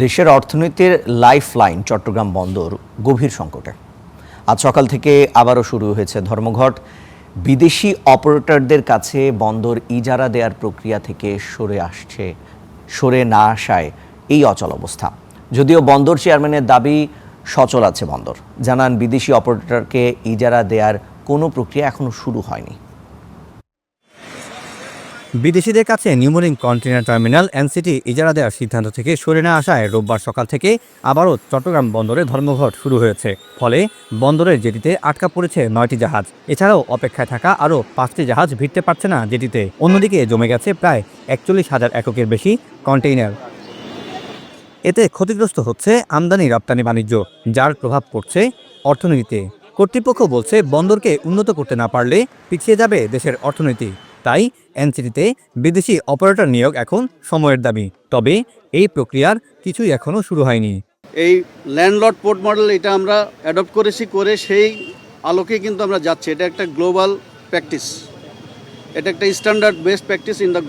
দেশের অর্থনীতির লাইফলাইন চট্টগ্রাম বন্দর গভীর সংকটে। আজ সকাল থেকে আবারও শুরু হয়েছে ধর্মঘট। বিদেশি অপারেটরদের কাছে বন্দর ইজারা দেওয়ার প্রক্রিয়া থেকে সরে না আসায় এই অচল অবস্থা। যদিও বন্দর চেয়ারম্যানের দাবি সচল আছে বন্দর, জানান বিদেশি অপারেটরকে ইজারা দেওয়ার কোনো প্রক্রিয়া এখনো শুরু হয়নি। বিদেশিদের কাছে নিউমোরিং কন্টেইনার টার্মিনাল এনসিটি ইজারা দেওয়ার সিদ্ধান্ত থেকে সরে না আসায় রোববার সকাল থেকে আবারও চট্টগ্রাম বন্দরে ধর্মঘট শুরু হয়েছে। ফলে বন্দরের জেটিতে আটকা পড়েছে 9টি জাহাজ। এছাড়াও অপেক্ষায় থাকা আরও 5টি জাহাজ ভিড়তে পারছে না জেটিতে। অন্যদিকে জমে গেছে প্রায় 41,000 এককের বেশি কন্টেইনার। এতে ক্ষতিগ্রস্ত হচ্ছে আমদানি রপ্তানি বাণিজ্য, যার প্রভাব পড়ছে অর্থনীতিতে। কর্তৃপক্ষ বলছে বন্দরকে উন্নত করতে না পারলে পিছিয়ে যাবে দেশের অর্থনীতি। তাই এনসিটিতে বিদেশি অপারেটর নিয়োগ এখন সময়ের দাবি। তবে এই প্রক্রিয়ার কিছুই এখনও শুরু হয়নি। এই ল্যান্ডলর্ড পোর্ট মডেল এটা আমরা অ্যাডপ্ট করে সেই আলোকে কিন্তু আমরা যাচ্ছি। এটা একটা গ্লোবাল প্র্যাকটিস, এটা একটা standard best practice in the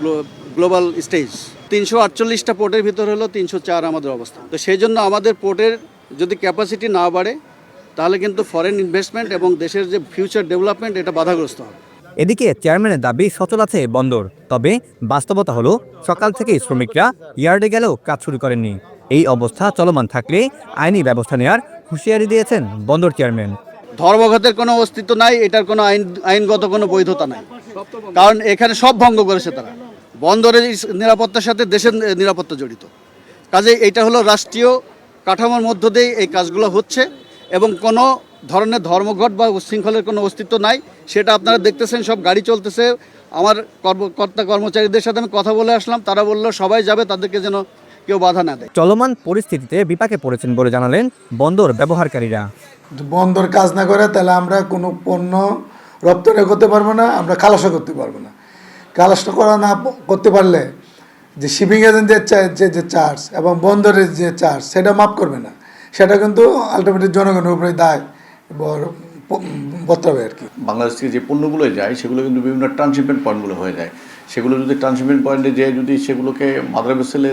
global stage. 348টা পোর্টের ভিতর হলো 304 আমাদের অবস্থা। তো সেই জন্য আমাদের পোর্টের যদি ক্যাপাসিটি না বাড়ে তাহলে কিন্তু ফরেন ইনভেস্টমেন্ট এবং দেশের যে ফিউচার ডেভেলপমেন্ট এটা বাধাগ্রস্ত হবে। এদিকে চেয়ারম্যানের দাবি সচল আছে বন্দর, তবে বাস্তবতা হলো সকাল থেকেই শ্রমিকরা ইয়ার্ডে গেলেও কাজ শুরু করেননি। এই অবস্থা চলমান থাকলে আইনি ব্যবস্থা নেওয়ার হুঁশিয়ারি দিয়েছেন বন্দর চেয়ারম্যান। ধর্মঘটের কোনো অস্তিত্ব নাই, এটার কোনো আইনগত কোনো বৈধতা নাই, কারণ এখানে সব ভঙ্গ করেছে তারা। বন্দরের নিরাপত্তার সাথে দেশের নিরাপত্তা জড়িত। কাজে এটা হলো রাষ্ট্রীয় কাঠামোর মধ্য দিয়ে এই কাজগুলো হচ্ছে এবং কোনো ধরনের ধর্মঘট বা উচ্ছৃঙ্খলের কোনো অস্তিত্ব নাই। সেটা আপনারা দেখতেছেন, সব গাড়ি চলতেছে। আমার কর্মচারীদের সাথে আমি কথা বলে আসলাম, তারা বললো সবাই যাবে, তাদেরকে যেন কেউ বাধা না দেয়। চলমান পরিস্থিতিতে বিপাকে পড়েছেন বলে জানালেন বন্দর ব্যবহারকারীরা। বন্দর কাজ না করে তাহলে আমরা কোনো পণ্য রপ্তানি করতে পারবো না, আমরা খালাসও করতে পারবো না। খালাসটা করা না করতে পারলে যে শিপিং এজেন্টদের যে চার্জ এবং বন্দরের যে চার্জ সেটা মাফ করবে না, সেটা কিন্তু আলটিমেটলি জনগণের উপরে দায় বর্তাবে আর কি। বাংলাদেশ থেকে যে পণ্যগুলো যায় সেগুলো কিন্তু বিভিন্ন ট্রান্সশিপমেন্ট পয়েন্টগুলো হয়ে যায়। সেগুলো যদি ট্রান্সশিপমেন্ট পয়েন্টে যেয়ে যদি সেগুলোকে মাদার ভেসেলে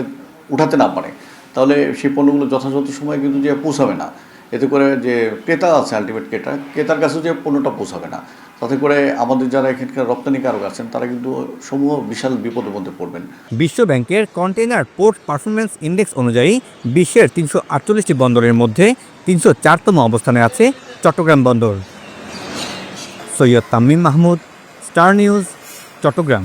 উঠাতে না পারে তাহলে সেই পণ্যগুলো যথাযথ সময় কিন্তু যে পৌঁছাবে না। এতে করে যে ক্রেতা আছে, আলটিমেট ক্রেতার কাছে যে পণ্যটা পৌঁছাবে না, তাতে করে আমাদের যারা এখানকার রপ্তানিকারক আছেন তারা কিন্তু সমূহ বিশাল বিপদের মধ্যে পড়বেন। বিশ্ব ব্যাংকের কন্টেইনার পোর্ট পারফরমেন্স ইন্ডেক্স অনুযায়ী বিশ্বের 348টি বন্দরের মধ্যে 304তম অবস্থানে আছে চট্টগ্রাম বন্দর। Syed Tamim Mahmud, star news, Chittagong.